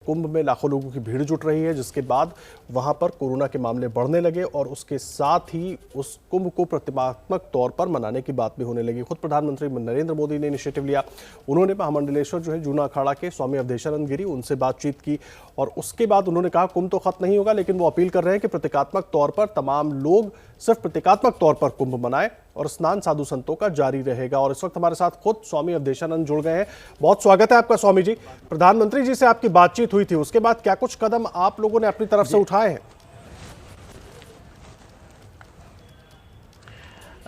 कुंभ में लाखों लोगों की भीड़ जुट रही है, जिसके बाद वहां पर कोरोना के मामले बढ़ने लगे और उसके साथ ही उस कुंभ को प्रतिमात्मक तौर पर मनाने की बात भी होने लगी। खुद प्रधानमंत्री नरेंद्र मोदी ने इनिशिएटिव लिया। उन्होंने महामंडलेश्वर जो है जूना अखाड़ा के स्वामी अवधेशानंद गिरी, उनसे बातचीत की और उसके बाद उन्होंने कहा कुंभ तो खत्म नहीं होगा, लेकिन वो अपील कर रहे हैं कि प्रतीकात्मक तौर पर तमाम लोग सिर्फ प्रतीकात्मक तौर पर कुंभ मनाएं और स्नान साधु संतों का जारी रहेगा। और इस वक्त हमारे साथ खुद स्वामी अवधेशानंद जुड़ गए हैं। बहुत स्वागत है आपका स्वामी जी। प्रधानमंत्री जी से आपकी बातचीत हुई थी, उसके बाद क्या कुछ कदम आप लोगों ने अपनी तरफ से उठाए हैं?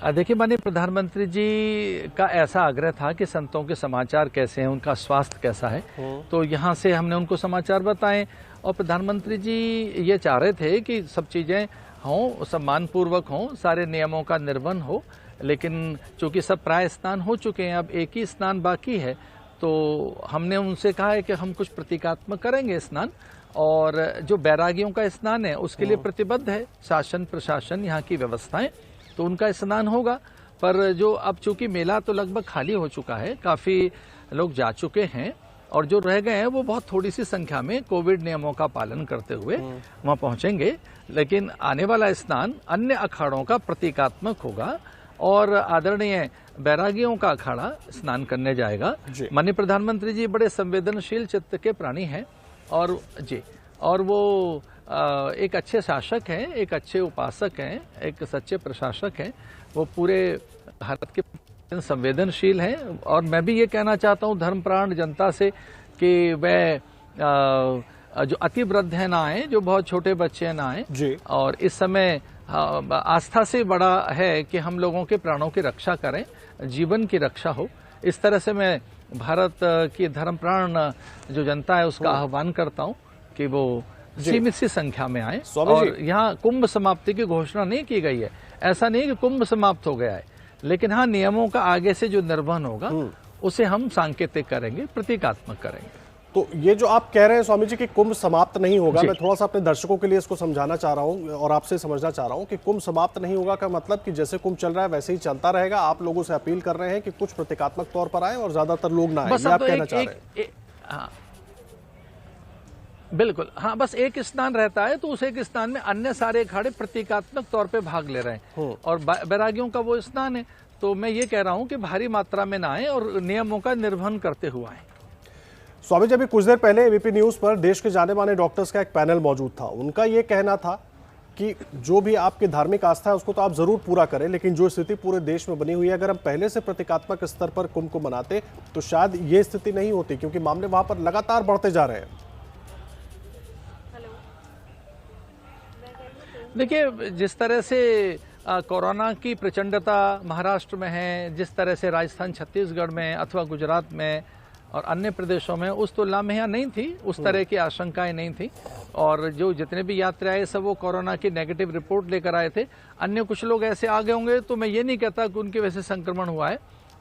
देखिए, माननीय प्रधानमंत्री जी का ऐसा आग्रह था कि संतों के समाचार कैसे हैं, उनका स्वास्थ्य कैसा है, तो यहाँ से हमने उनको समाचार बताएं और प्रधानमंत्री जी ये चाह रहे थे कि सब चीज़ें हों, सम्मानपूर्वक हों, सारे नियमों का निर्वहन हो, लेकिन चूंकि सब प्राय स्नान हो चुके हैं, अब एक ही स्नान बाकी है, तो हमने उनसे कहा है कि हम कुछ प्रतीकात्मक करेंगे स्नान और जो बैरागियों का स्नान है उसके लिए प्रतिबद्ध है शासन प्रशासन, यहाँ की व्यवस्थाएं, तो उनका स्नान होगा। पर जो अब चूंकि मेला तो लगभग खाली हो चुका है, काफ़ी लोग जा चुके हैं और जो रह गए हैं वो बहुत थोड़ी सी संख्या में कोविड नियमों का पालन करते हुए वहां पहुंचेंगे, लेकिन आने वाला स्नान अन्य अखाड़ों का प्रतीकात्मक होगा और आदरणीय बैरागियों का अखाड़ा स्नान करने जाएगा। माननीय प्रधानमंत्री जी बड़े संवेदनशील चित्त के प्राणी हैं और वो एक अच्छे शासक हैं, एक अच्छे उपासक हैं, एक सच्चे प्रशासक हैं। वो पूरे भारत के संवेदनशील हैं और मैं भी ये कहना चाहता हूँ धर्मप्राण जनता से कि वह जो अति वृद्ध है ना आए, जो बहुत छोटे बच्चे हैं ना आए, और इस समय आस्था से बड़ा है कि हम लोगों के प्राणों की रक्षा करें, जीवन की रक्षा हो। इस तरह से मैं भारत की धर्मप्राण जो जनता है उसका आह्वान करता हूँ कि वो सीमित सी संख्या में आए। और यहाँ कुंभ समाप्ति की घोषणा नहीं की गई है, ऐसा नहीं कि कुंभ समाप्त हो गया है, लेकिन हाँ नियमों का आगे से जो निर्वहन होगा उसे हम सांकेतिक करेंगे, प्रतीकात्मक करेंगे। तो ये जो आप कह रहे हैं स्वामी जी कि कुंभ समाप्त नहीं होगा, मैं थोड़ा सा अपने दर्शकों के लिए इसको समझाना चाह रहा हूँ और आपसे समझना चाह रहा हूँ कि कुंभ समाप्त नहीं होगा का मतलब कि जैसे कुंभ चल रहा है वैसे ही चलता रहेगा। आप लोगों से अपील कर रहे हैं कि कुछ प्रतीकात्मक तौर पर आए और ज्यादातर लोग ना आए, ये आप कहना चाह रहे हैं? बिल्कुल, हाँ, बस एक स्नान रहता है तो उस एक स्नान में अन्य सारे अखाड़े प्रतीकात्मक तौर पे भाग ले रहे हैं और बैरागियों का वो स्नान है। तो मैं ये कह रहा हूँ कि भारी मात्रा में ना आए और नियमों का निर्वहन करते हुए आए। स्वामी जी, अभी कुछ देर पहले एबीपी न्यूज पर देश के जाने माने डॉक्टर्स का एक पैनल मौजूद था। उनका ये कहना था कि जो भी आपकी धार्मिक आस्था है उसको तो आप जरूर पूरा करें, लेकिन जो स्थिति पूरे देश में बनी हुई है, अगर हम पहले से प्रतीकात्मक स्तर पर कुंभ को मनाते तो शायद ये स्थिति नहीं होती, क्योंकि मामले वहां पर लगातार बढ़ते जा रहे हैं। देखिए, जिस तरह से कोरोना की प्रचंडता महाराष्ट्र में है, जिस तरह से राजस्थान छत्तीसगढ़ में अथवा गुजरात में और अन्य प्रदेशों में, उस तुलना में यहाँ नहीं थी, उस तरह की आशंकाएं नहीं थी। और जो जितने भी यात्री आए सब वो कोरोना की नेगेटिव रिपोर्ट लेकर आए थे। अन्य कुछ लोग ऐसे आ गए होंगे तो मैं ये नहीं कहता कि उनके वजह से संक्रमण हुआ है,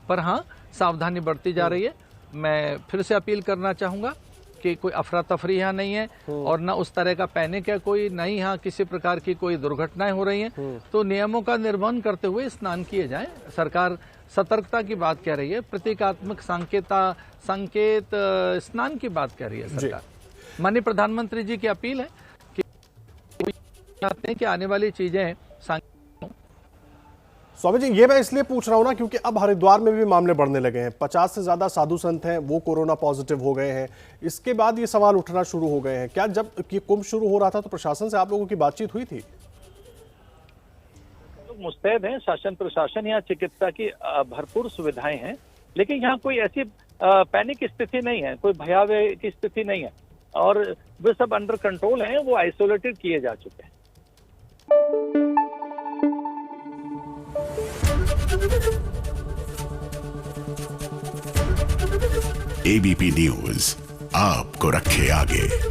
पर हाँ सावधानी बरती जा रही है। मैं फिर से अपील करना चाहूँगा कि कोई अफरा तफरी यहाँ नहीं है और न उस तरह का पैनिक है कोई, नहीं यहाँ किसी प्रकार की कोई दुर्घटनाएं हो रही हैं। तो नियमों का निर्वहन करते हुए स्नान किए जाए। सरकार सतर्कता की बात कह रही है, प्रतीकात्मक संकेत स्नान की बात कह रही है सरकार। माननीय प्रधानमंत्री जी की अपील है कि चाहते हैं कि आने वाली चीजें। स्वामी जी, ये मैं इसलिए पूछ रहा हूं ना क्योंकि अब हरिद्वार में भी मामले बढ़ने लगे हैं। 50 से ज्यादा साधु संत हैं, वो कोरोना पॉजिटिव हो गए हैं। इसके बाद ये सवाल उठना शुरू हो गए हैं। क्या जब ये कुंभ शुरू हो रहा था तो प्रशासन से आप लोगों की बातचीत हुई थी? मुस्तैद हैं, शासन प्रशासन, यहाँ चिकित्सा की भरपूर सुविधाएं हैं, लेकिन यहाँ कोई ऐसी पैनिक स्थिति नहीं है, कोई भयावह की स्थिति नहीं है और वे सब अंडर कंट्रोल हैं, वो आइसोलेटेड किए जा चुके हैं। एबीपी न्यूज आपको रखे आगे।